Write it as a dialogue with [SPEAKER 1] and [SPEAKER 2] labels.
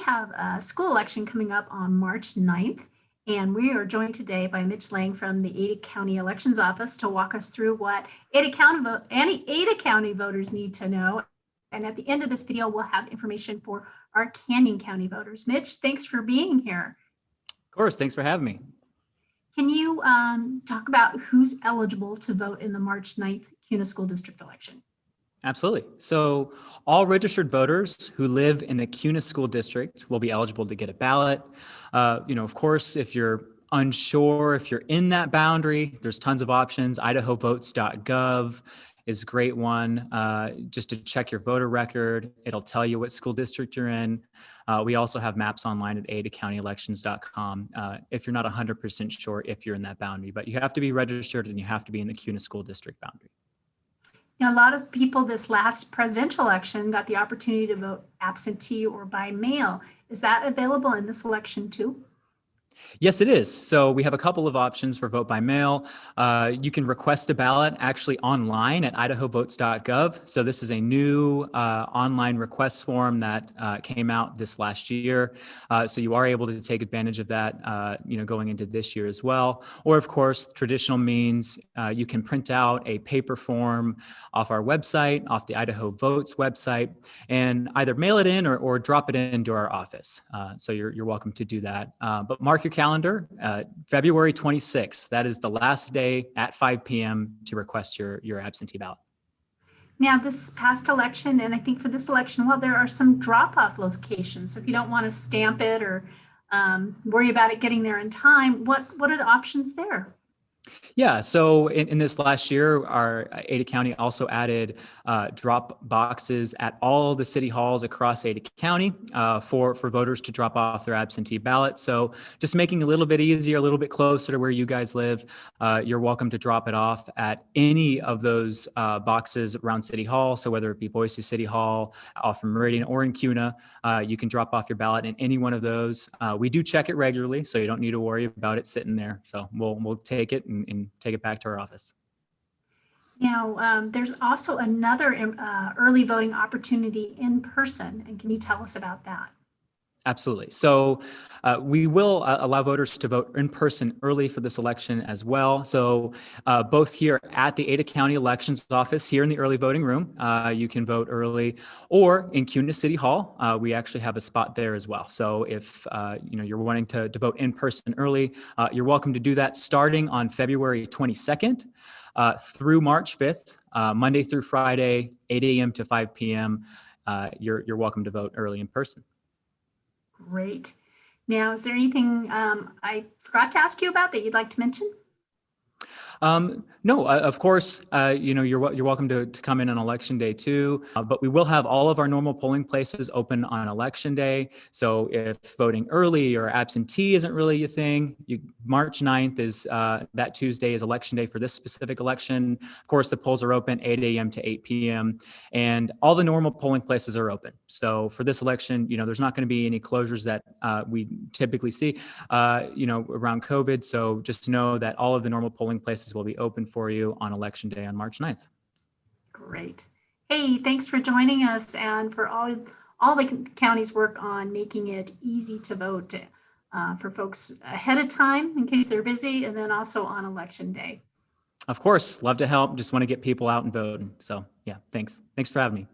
[SPEAKER 1] have a school election coming up on March 9th, and we are joined today by Mitch Lange from the Ada County Elections Office to walk us through what any Ada County voters need to know. And at the end of this video, we'll have information for our Canyon County voters. Mitch, thanks for being here.
[SPEAKER 2] Of course, thanks for having me.
[SPEAKER 1] Can you talk about who's eligible to vote in the March 9th Kuna School District election?
[SPEAKER 2] Absolutely. So all registered voters who live in the Kuna School District will be eligible to get a ballot. Of course, if you're unsure, if you're in that boundary, there's tons of options. idahovotes.gov is a great one just to check your voter record. It'll tell you what school district you're in. We also have maps online at adacounty-elections.com if you're not 100% sure if you're in that boundary, but you have to be registered and you have to be in the Kuna School District boundary.
[SPEAKER 1] Now, a lot of people this last presidential election got the opportunity to vote absentee or by mail. Is that available in this election too?
[SPEAKER 2] Yes, it is. So we have a couple of options for vote by mail. You can request a ballot actually online at idahovotes.gov. So this is a new online request form that came out this last year. So you are able to take advantage of that, going into this year as well. Or of course, traditional means you can print out a paper form off our website, off the Idaho Votes website, and either mail it in or drop it into our office. So you're welcome to do that. But mark your calendar, February 26th. That is the last day at 5 p.m. to request your absentee ballot.
[SPEAKER 1] Now, this past election, and I think for this election, well, there are some drop-off locations. So if you don't want to stamp it or worry about it getting there in time, what are the options there?
[SPEAKER 2] Yeah, so in this last year, our Ada County also added drop boxes at all the city halls across Ada County for voters to drop off their absentee ballot. So just making it a little bit easier, a little bit closer to where you guys live. You're welcome to drop it off at any of those boxes around City Hall. So whether it be Boise City Hall, off from Meridian, or in Kuna, you can drop off your ballot in any one of those. We do check it regularly, so you don't need to worry about it sitting there. So we'll take it and take it back to our office.
[SPEAKER 1] Now, there's also another early voting opportunity in person. And can you tell us about that?
[SPEAKER 2] Absolutely. So we will allow voters to vote in person early for this election as well. So both here at the Ada County Elections Office here in the early voting room, you can vote early, or in Kuna City Hall, we actually have a spot there as well. So if you're wanting to vote in person early, you're welcome to do that starting on February 22nd through March 5th, Monday through Friday, 8 a.m. to 5 p.m. You're welcome to vote early in person.
[SPEAKER 1] Great. Now, is there anything I forgot to ask you about that you'd like to mention?
[SPEAKER 2] No, of course, you're welcome to come in on election day too, but we will have all of our normal polling places open on election day. So if voting early or absentee isn't really your thing, March 9th is that Tuesday is election day for this specific election. Of course, the polls are open 8 a.m. to 8 p.m. and all the normal polling places are open. So for this election, there's not going to be any closures that we typically see, around COVID. So just know that all of the normal polling places will be open for you on election day on March 9th.
[SPEAKER 1] Great. Hey, thanks for joining us and for all the county's work on making it easy to vote for folks ahead of time in case they're busy, and then also on election day.
[SPEAKER 2] Of course, love to help. Just want to get people out and voting. So yeah, thanks. Thanks for having me.